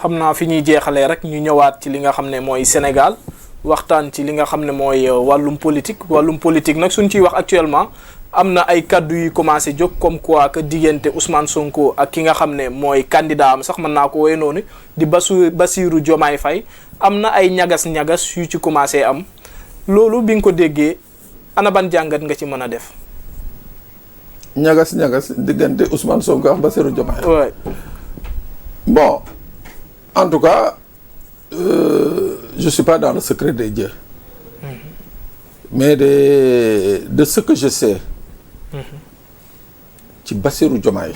xam naa fi ñuy jeexalee rek ñu ñëwaat ci li nga xam ne mooy Sénégal waxtaan ci li nga xam ne mooy wàllum politique nag suñ ciy wax actuellement am na ay kaddu yu commencé jóg comme quoi que diggante Ousmane Sonko ak ki nga xam ne mooy candidat am sax mën naa ko woowee noonu di Bassirou Diomaye Faye am na ay ñagas-ñagas yu ci commencé am loolu bi nga ko déggee ana ban jàngat nga ci mën a def. ñagas-ñagas diggante Ousmane Sonko ak Bassirou Diomaye. Ouais. Bon, en tout cas, je suis pas dans le secret des dieux. Mais de ce que je sais, ci Bassirou Diomaye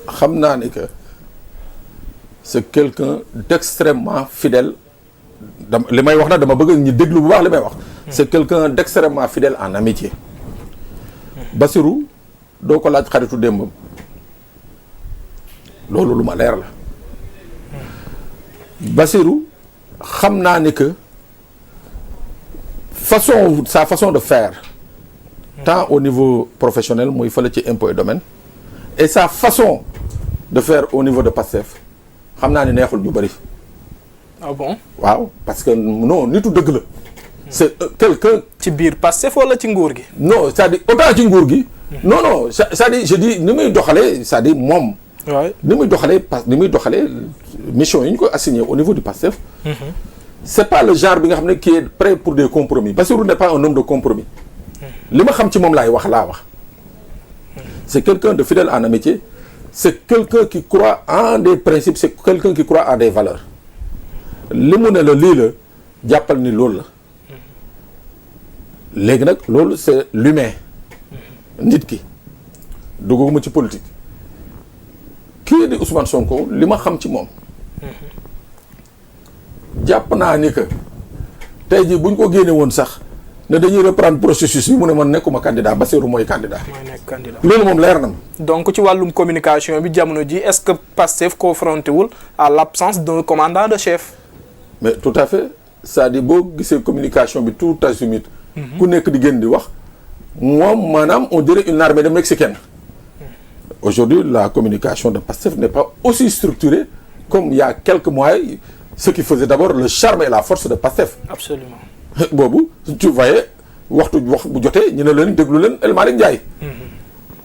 xam naa ni que c'est quelqu'un d'extrêmement fidèle. li may wax nag dama bëgg ñu déglu bu baax li may wax. C'est quelqu'un d'extrêmement fidèle en amitié. Bassirou doo ko laaj xaritu démbam loolu lu ma leer la. Bassirou xam naa ni que sa façon de faire tant au niveau professionnel muy fële ci impôt et domaine et sa façon de faire au niveau de Pastef xam naa ni neexul ñu bëri. Ah bon? waaw parce que non nitu dëgg la. C'est quelqu'un. ci biir Pastef wala ci nguur gi. non c'est-à-dire autant ci nguur gi. non c'est-à-dire je dis ni muy doxalee c'est-à-dire moom. waay ni muy doxalee mission yi ñu ko assigné au niveau du PASTEF. C'est pas le genre bi nga xam ne qui est prêt pour des compromis Bassirou n'est pas un homme de compromis. li ma xam ci moom laa wax. C'est quelqu'un de fidèle en amitié. C'est quelqu'un qui croit en des principes. C'est quelqu'un qui croit en des valeurs. li mu ne la lii la jàppal ni loolu la. léegi nag loolu c'est l'humain. nit ki dugguma ci politique. kii di Ousmane Sonko li ma xam ci moom. jàpp naa ni que tey jii buñ ko génne woon sax ne dañuy reprendre processus bi mu ne man nekkuma candidat Bassirou mooy candidat. mooy nekk candidat. loolu moom leer na ma. donc ci wàllum communication bi jamono ji est-ce que Pastef confronté wul à l'absence d'un commandant de chef. mais tout à fait c'est-à-dire boo gisee communication bi tout azimut. ku nekk di génn di wax. moom maanaam on dirait une armée de mexicaine. Aujourd'hui la communication de Pastef n'est pas aussi structurée comme il y a quelques mois ce qui faisait d'abord le charme et la force de Pastef. Absolument. boobu tu voyais waxtu wax bu jotee ñu ne leen déglu leen El Malick Ndiaye.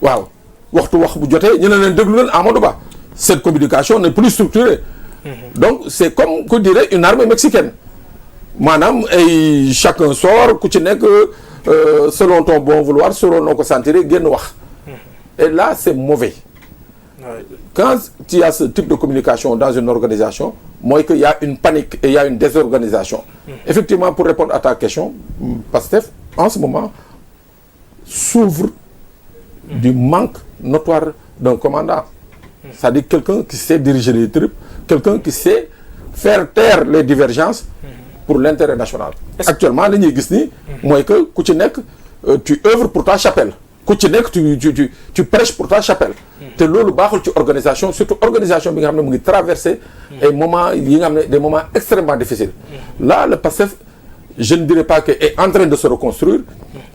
waaw waxtu wax bu jotee ñu ne leen déglu leen Amadou Ba. Cette communication n'est plus structurée. Donc c'est comme qu'on dirait une armée mexicaine. maanaam ay chacun sort ku ci nekk selon ton bon vouloir selon noo ko sentir génn wax. Et là c'est mauvais. Ouais. Quand il y a ce type de communication dans une organisation mooy que y a une panique et il y a une désorganisation. Effectivement pour répondre à ta question Pastef en ce moment souffre du manque notoire d'un commandant. C'est-à-dire quelqu'un qui sait diriger les troupes, quelqu'un qui sait faire taire les divergences pour l'intérêt national. Actuellement li ñuy gis ni mooy que ku ci nekk tu œuvres pour ta chapelle. ku ci nekk tu prêches pour ta chapelle. te loolu baaxul ci organisation surtout organisation bi nga xam ne mu ngi traverser ay moments yi nga xam ne des moments extrêmement difficiles. Là le PASTEF je ne dirais pas que est en train de se reconstruire.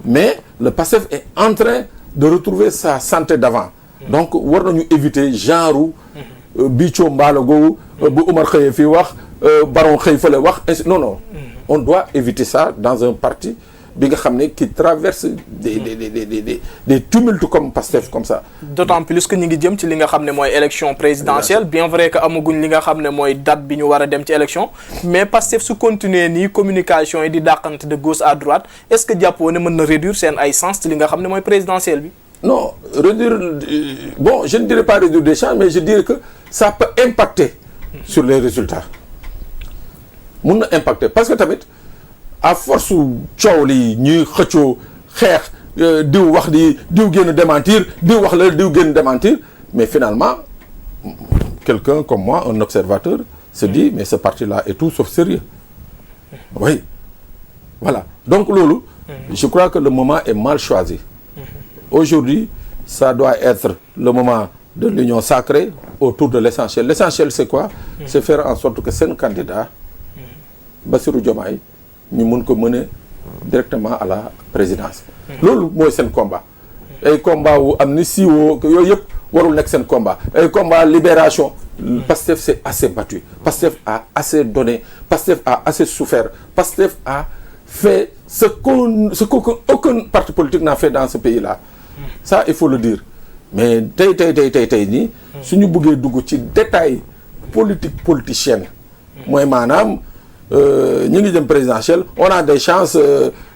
mais le PASTEF est en train de retrouver sa santé d'avant. donc war nañu éviter genre Bicco Mbaalo googu bu Umar xëyee fii wax Baron xëy fële wax non on doit éviter ça dans un parti bi nga xam ne qui traverse des tumultes comme Pastef comme ça. D'autant plus que ñu ngi jëm ci li nga xam ne mooy élection présidentielle bien vrai que amaguñ li nga xam ne mooy date bi ñu war a dem ci élection mais Pastef su continuer nii communication yi di dàqante de gauche à droite est-ce que jàppoo ne mën na réduire seen ay sens ci li nga xam ne mooy présidentielle bi. Non, réduire bon je ne dirais pas réduire des chances mais je dirais que ça peut impacter sur les résultats. Mun na impacter parce que tamit à force coow li ñuy xëccoo xeex diw wax di diw génn démentir diw wax la diw génn démentir mais finalement quelqu'un comme moi un observateur se dit mais ce parti-là est tout sauf sérieux. Oui voilà donc loolu je crois que le moment est mal choisi. Aujourd'hui ça doit être le moment de l'union sacrée autour de l'essentiel. L'essentiel c'est quoi? C'est faire en sorte que seen candidat Bassirou Diomaye ñu mun ko mener directement à la présidence. loolu mooy seen combat. ay combat wu amnistie woo yooyu yëpp warul nekk seen combat ay combat libération. Pastef s'est assez battu. Pastef a assez donné. Pastef a assez souffert. Pastef a fait ce qu'aucun parti politique n'a fait dans ce pays-là. Ça, il faut le dire. Mais tey nii suñu bëggee dugg ci détail politicienne mooy maanaam ñu ngi jëm présidentielle on a des chances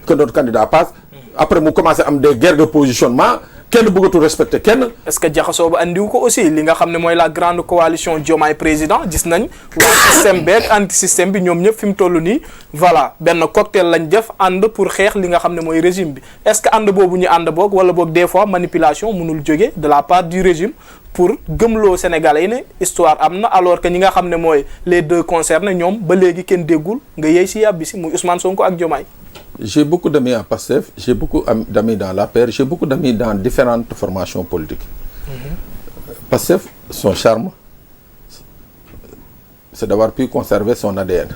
que notre candidat passe après mu commencé am des guerres de positionnement kenn bëggatul respecter kenn. est-ce que jaxasoo ba andiwu ko aussi li nga xam ne mooy la grande coalition Diomaye président gis nañ waa système beeg anti système bi ñoom ñëpp fi mu toll nii voilà benn cocktail lañ def ànd pour xeex li nga xam ne mooy régime bi est-ce que ànd boobu ñu ànd boog wala boog des fois manipulation mënul jóge de la part du régime pour gëmloo Sénégalais yi ne histoire am na alors que ñi nga xam ne mooy les deux concernés ñoom ba léegi kenn déggul nga yey si yàbbi si muy Ousmane Sonko ak Diomaye. J'ai beaucoup d'amis à Pastef, j'ai beaucoup d'amis dans l'APR, j'ai beaucoup d'amis dans différentes formations politiques. Pastef, son charme, c'est d'avoir pu conserver son ADN.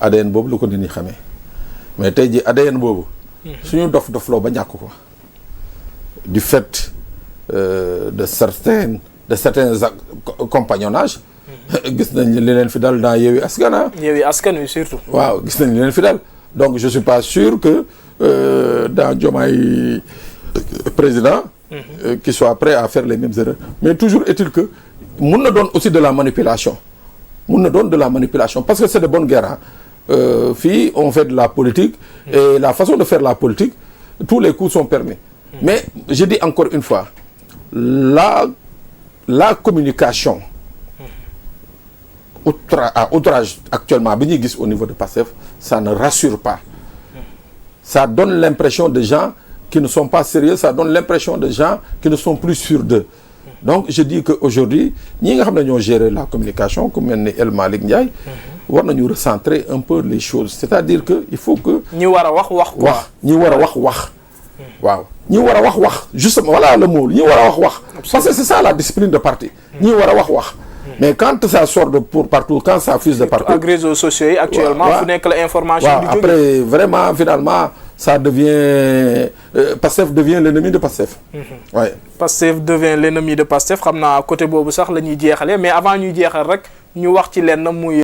ADN boobu lu ko nit ñi xamee mais tey jii ADN boobu. suñu dof-dofloo ba ñàkk ko. du fait de certains compagnonnages. gis nañ li leen fi dal dans Yewwi Askan. Yewwi Askan Wi surtout. waaw gis nañ li leen fi dal. Donc je suis pas sûr que dans Diomaye président qu'il soit prêt à faire les mêmes erreurs mais toujours est-il que mun na doon aussi de la manipulation parce que c'est de bonne guerre fii on fait de la politique et la façon de faire la politique tous les coups sont permis mais je dis encore une fois la communication à outrage actuellement bi ñuy gis au niveau de Pastef ça ne rassure pas ça donne l'impression de gens qui ne sont pas sérieux ça donne l'impression de gens qui ne sont plus sûrs d'eux donc je dis que aujourd'hui ñi nga xam ne ñoo gérer la communication ku mel ni El Malick Ndiaye war nañu recentrer un peu les choses c'est-à-dire que il faut que ñi war a wax ñi war a wax waaw ñi war a wax justement voilà le mot ñi war a wax parce que c'est ça la discipline de parti ñi war a wax mais quand ça sort de pour partout quand ça fuse de partout. ak réseaux sociaux yi actuellement fu nekk la information di jóge après vraiment finalement ça devient Pastef devient l'ennemi de Pastef. Ouais. Pastef devient l'ennemi de Pastef xam naa côté boobu sax la ñuy jeexalee mais avant ñuy jeexal rek ñu wax ci lenn muy